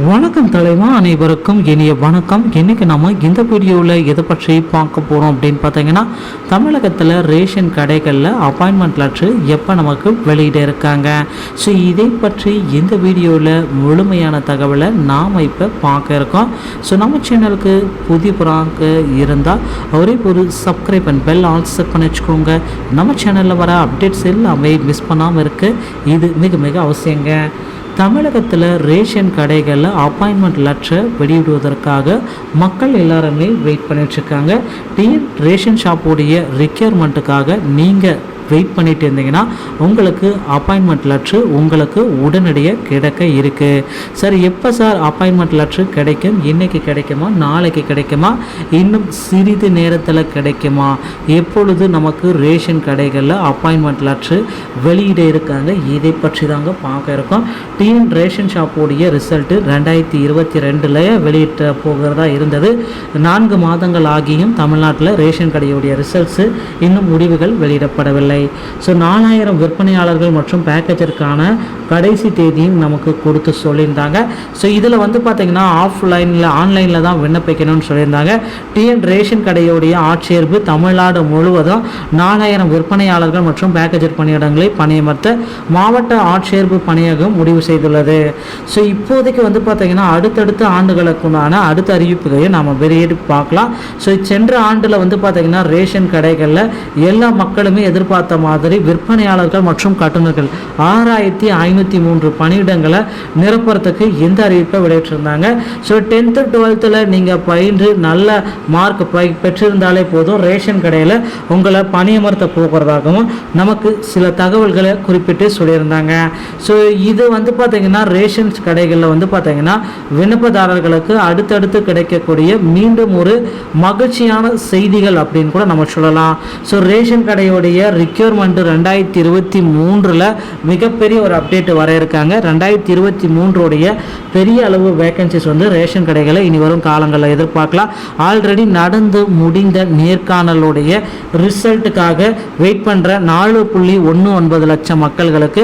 வணக்கம் தலைவா, அனைவருக்கும் இனிய வணக்கம். இன்றைக்கி நம்ம இந்த வீடியோவில் எதை பற்றி பார்க்க போகிறோம் அப்படின்னு பார்த்தீங்கன்னா, தமிழகத்தில் ரேஷன் கடைகளில் அப்பாயின்மெண்ட் லெட்ரு எப்போ நமக்கு வெளியிட இருக்காங்க. ஸோ இதை பற்றி இந்த வீடியோவில் முழுமையான தகவலை நாம் இப்போ பார்க்க இருக்கோம். ஸோ நம்ம சேனலுக்கு புதிய புறாங்க இருந்தால் ஒரே ஒரு subscribe and bell all set பண்ணி வச்சுக்கோங்க. நம்ம சேனலில் வர அப்டேட்ஸ் எல்லாமே மிஸ் பண்ணாமல் இருக்குது. இது மிக மிக அவசியங்க. தமிழகத்தில் ரேஷன் கடைகளில் அப்பாயின்மெண்ட் லெட்டரை வெளியிடுவதற்காக மக்கள் எல்லாருமே வெயிட் பண்ணிட்டுருக்காங்க. ரேஷன் ஷாப்போடைய ரிக்யர்மெண்ட்டுக்காக நீங்கள் வெயிட் பண்ணிட்டு இருந்தீங்கன்னா உங்களுக்கு அப்பாயின்மெண்ட் லெட்ரு உங்களுக்கு உடனடியாக கிடைக்க இருக்குது. சார் எப்போ சார் அப்பாயின்மெண்ட் லெட்ரு கிடைக்கும்? இன்றைக்கி கிடைக்குமா, நாளைக்கு கிடைக்குமா, இன்னும் சிறிது நேரத்தில் கிடைக்குமா, எப்பொழுது நமக்கு ரேஷன் கடைகளில் அப்பாயின்மெண்ட் லெட்ரு வெளியிட இருக்காங்க, இதை பற்றி தாங்க பார்க்க இருக்கோம். ரேஷன் ஷாப்போடைய ரிசல்ட்டு 2022 வெளியிட்ட போகிறதா இருந்தது. 4 மாதங்கள் ஆகியும் தமிழ்நாட்டில் ரேஷன் கடையுடைய ரிசல்ட்ஸு இன்னும் முடிவுகள் வெளியிடப்படவில்லை. ஸோ 4000 விற்பனையாளர்கள் மற்றும் பேக்கேஜருக்கான கடைசி தேதியும் நமக்கு கொடுத்து சொல்லியிருந்தாங்க. ஸோ இதில் பார்த்தீங்கன்னா ஆன்லைனில் தான் விண்ணப்பிக்கணும்னு சொல்லியிருந்தாங்க. ரேஷன் கடையுடைய ஆட்சேர்ப்பு தமிழ்நாடு முழுவதும் 4000 விற்பனையாளர்கள் மற்றும் பேக்கேஜர் பணியிடங்களை பணியமர்த்த மாவட்ட ஆட்சேர்ப்பு பணியகம் முடிவு செய்துள்ளது. ஸோ இப்போதைக்கு பார்த்தீங்கன்னா அடுத்தடுத்த ஆண்டுகளுக்குண்டான அடுத்த அறிவிப்புகளையும் நாம் வெளியிட்டு பார்க்கலாம். ஸோ சென்ற ஆண்டில் பார்த்தீங்கன்னா ரேஷன் கடைகளில் எல்லா மக்களுமே எதிர்பார்த்த மாதிரி விற்பனையாளர்கள் மற்றும் கட்டுநர்கள் 6503 பணியிடங்களை நிரப்புறதுக்கு எந்த அறிவிப்பை வெளியிட்டிருந்தாங்க. ஸோ 10th 12th நீங்கள் பயின்று நல்ல மார்க் பெற்றிருந்தாலே போதும், ரேஷன் கடையில் உங்களை பணியமர்த்த போகிறதாகவும் நமக்கு சில தகவல்களை குறிப்பிட்டு சொல்லியிருந்தாங்க. ஸோ இது பார்த்தீங்கன்னா ரேஷன் கடைகளில் பார்த்தீங்கன்னா விண்ணப்பதாரர்களுக்கு அடுத்தடுத்து கிடைக்கக்கூடிய மீண்டும் ஒரு மகிழ்ச்சியான செய்திகள் அப்படின்னு கூட நம்ம சொல்லலாம். ஸோ ரேஷன் கடையுடைய ரிக்யர்மெண்ட் 2023 மிகப்பெரிய ஒரு அப்டேட் வர இருக்காங்க. 2023 பெரிய அளவு வேகன்சிஸ் ரேஷன் கடைகளை இனி வரும் காலங்களில் எதிர்பார்க்கலாம். ஆல்ரெடி நடந்து முடிந்த நேர்காணலுடைய ரிசல்ட்டுக்காக வெயிட் பண்ணுற 4.19 லட்சம் மக்கள்களுக்கு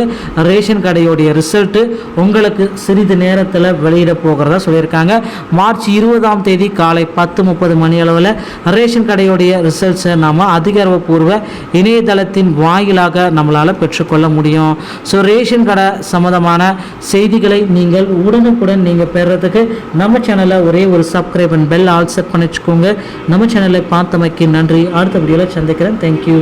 ரேஷன் கடையுடைய ரிசல்ட்டு உங்களுக்கு சிறிது நேரத்தில் வெளியிட போகிறதா சொல்லியிருக்காங்க. மார்ச் 20ஆம் தேதி காலை 10:30 மணி அளவில் ரேஷன் கடையுடைய ரிசல்ட்ஸை நாம் அதிகாரப்பூர்வ இணையதளத்தின் வாயிலாக நம்மளால் பெற்றுக்கொள்ள முடியும். ஸோ ரேஷன் கடை சம்மந்தமான செய்திகளை நீங்கள் உடனுக்குடன் நீங்கள் பெறுறதுக்கு நம்ம சேனலை ஒரே ஒரு subscribe and bell all set பண்ணி வச்சுக்கோங்க. நம்ம சேனலை பார்த்தமைக்கு நன்றி. அடுத்த வீடியோவில் சந்திக்கிறேன். தேங்க்யூ.